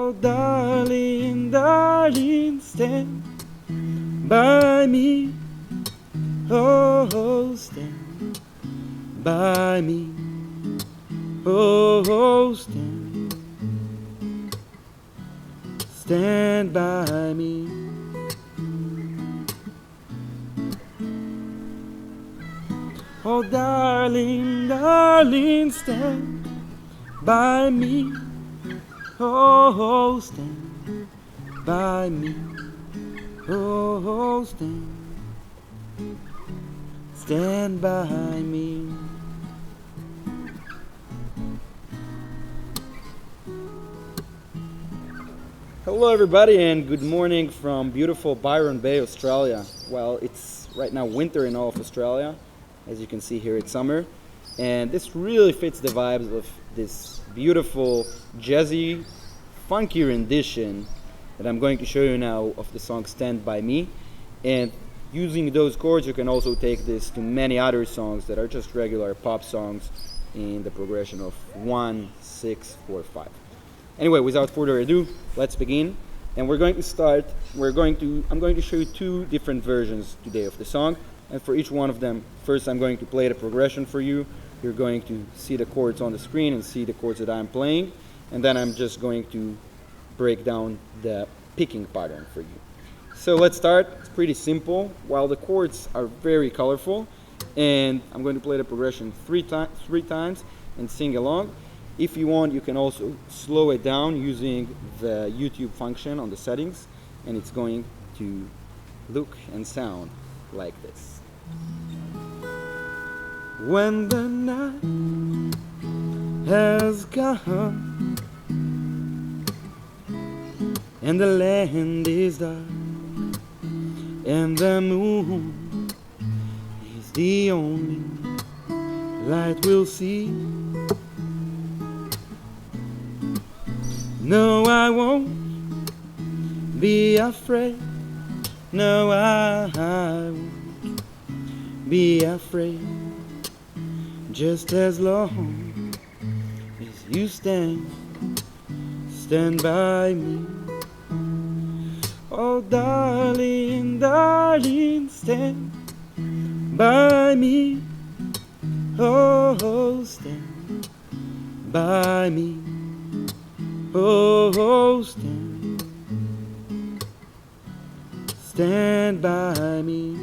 Oh, darling, darling, stand by me. Oh, stand by me. Oh, stand by me. Oh, darling, darling, stand by me. Oh, stand by me. Oh, stand by me. Hello everybody and good morning from beautiful Byron Bay, Australia. Well, it's right now winter in all of Australia. As you can see here, it's summer. And this really fits the vibes of this beautiful jazzy, funky rendition that I'm going to show you now of the song Stand By Me. And using those chords, you can also take this to many other songs that are just regular pop songs in the progression of 1, 6, 4, 5. Anyway, without further ado, let's begin. And we're going to start, I'm going to show you two different versions today of the song. And for each one of them, first I'm going to play the progression for you. You're going to see the chords on the screen and see the chords that I'm playing. And then I'm just going to break down the picking pattern for you. So let's start. It's pretty simple. While the chords are very colorful, and I'm going to play the progression three times and sing along. If you want, you can also slow it down using the YouTube function on the settings, and it's going to look and sound like this. When the night has come and the land is dark and the moon is the only light we'll see, no, I won't be afraid. No, I won't be afraid. Just as long as you stand by me. Oh, darling, darling, stand by me. Oh, stand by me. Oh, stand by me.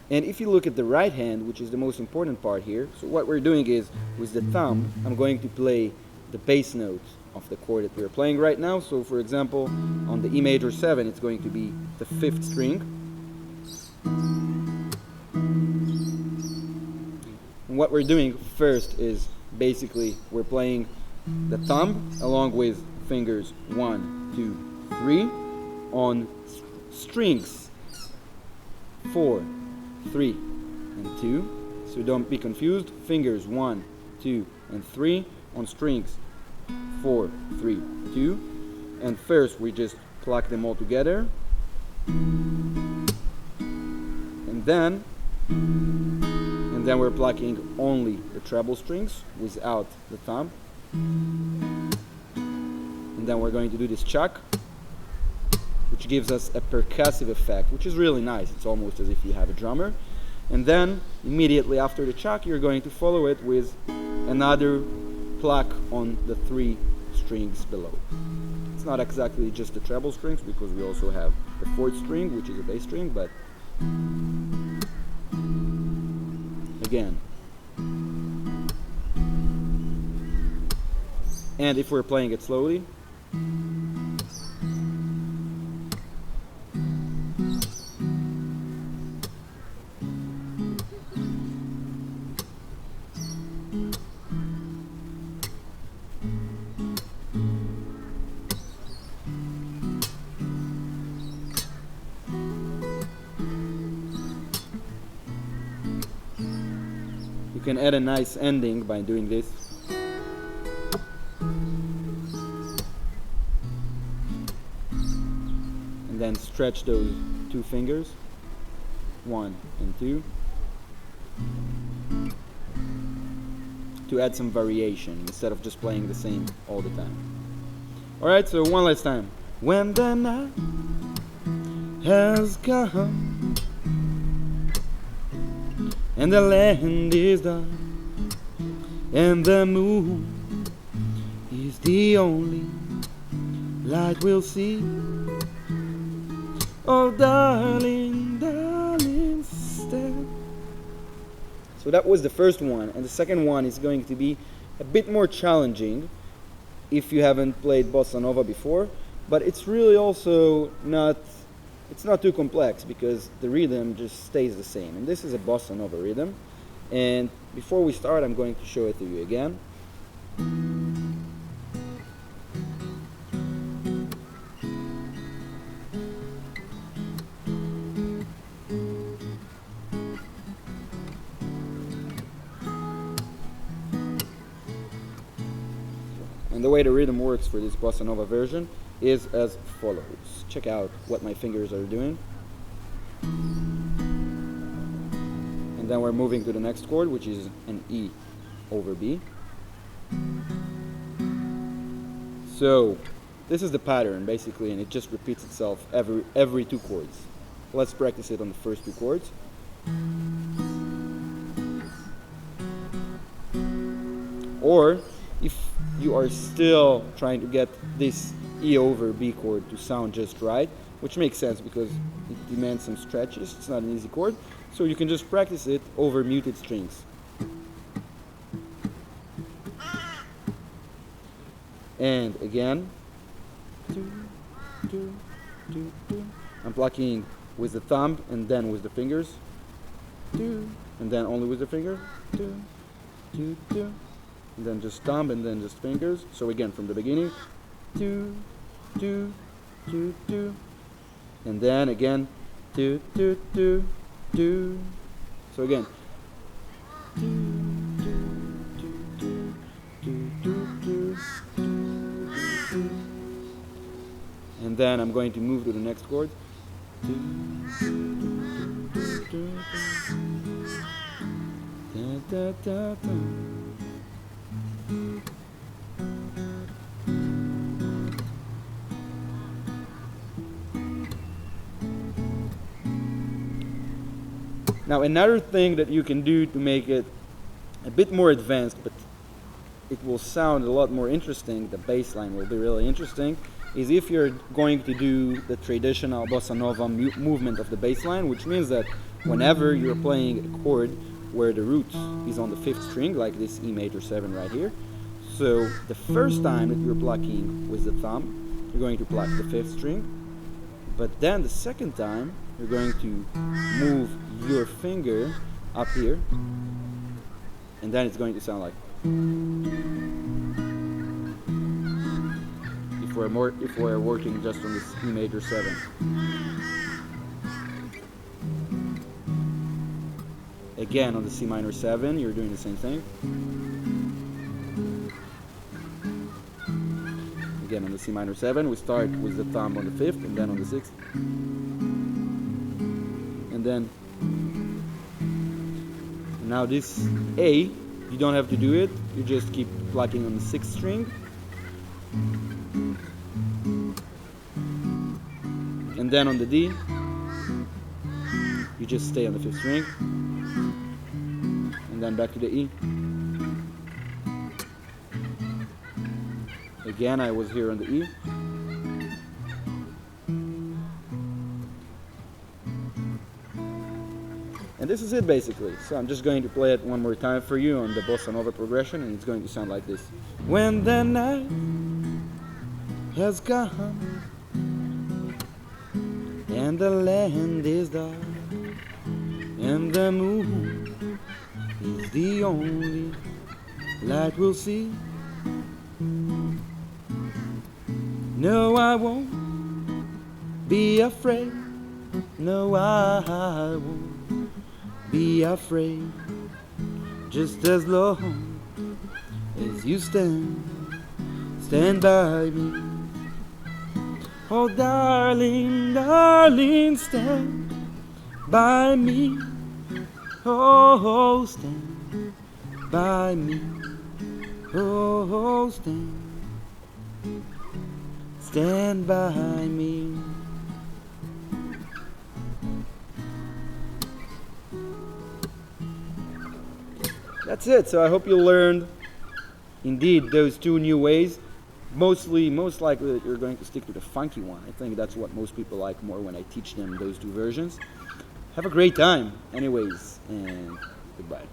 And if you look at the right hand, which is the most important part here, so what we're doing is, with the thumb, I'm going to play the bass note of the chord that we're playing right now. So for example, on the E major 7, it's going to be the 5th string. And what we're doing first is basically we're playing the thumb along with fingers 1, 2, 3 on strings 4, 3, and 2. So don't be confused. Fingers 1, 2, and 3 on strings 4, 3, 2. And first we just pluck them all together. And then we're plucking only the treble strings without the thumb. And then we're going to do this chuck, which gives us a percussive effect, which is really nice. It's almost as if you have a drummer. And then immediately after the chuck, you're going to follow it with another pluck on the 3 strings below. It's not exactly just the treble strings, because we also have the 4th string, which is a bass string, but again. And if we're playing it slowly, you can add a nice ending by doing this. And then stretch those 2 fingers, 1 and 2, to add some variation instead of just playing the same all the time. Alright, so one last time. When the night has come and the land is dark and the moon is the only light we'll see. Oh darling, darling, stand. So that was the first one, and the second one is going to be a bit more challenging if you haven't played Bossa Nova before, but it's really also not too complex because the rhythm just stays the same. And this is a Bossa Nova rhythm. And before we start, I'm going to show it to you again. And the way the rhythm works for this Bossa Nova version is as follows. Check out what my fingers are doing. And then we're moving to the next chord, which is an E over B. So this is the pattern basically, and it just repeats itself every two chords. Let's practice it on the first two chords. Or if you are still trying to get this E over B chord to sound just right, which makes sense because it demands some stretches, it's not an easy chord, so you can just practice it over muted strings. And again, I'm plucking with the thumb and then with the fingers, and then only with the finger, and then just thumb and then just fingers. So again, from the beginning, and then again, so again, and then I'm going to move to the next chord. Now another thing that you can do to make it a bit more advanced, but it will sound a lot more interesting, the bass line will be really interesting, is if you're going to do the traditional Bossa Nova movement of the bass line, which means that whenever you're playing a chord where the root is on the 5th string, like this E major 7 right here, so the first time that you're plucking with the thumb, you're going to pluck the 5th string, but then the second time you're going to move your finger up here, and then it's going to sound like, if we're working just on this E major 7. Again, on the C minor 7, you're doing the same thing. Again, on the C minor 7, we start with the thumb on the 5th, and then on the 6th. And then, now this A, you don't have to do it, you just keep plucking on the 6th string. And then on the D, you just stay on the 5th string. And then back to the E. Again, I was here on the E. And this is it basically. So I'm just going to play it one more time for you on the Bossa Nova progression, and it's going to sound like this. When the night has come and the land is dark and the moon is the only light we'll see. No, I won't be afraid. No, I won't be afraid. Just as long as you stand by me. Oh, darling, darling, stand by me. Oh, stand by me. Oh, stand by me. That's it. So I hope you learned indeed those two new ways. Most likely that you're going to stick to the funky one. I think that's what most people like more when I teach them those two versions. Have a great time anyways, and goodbye.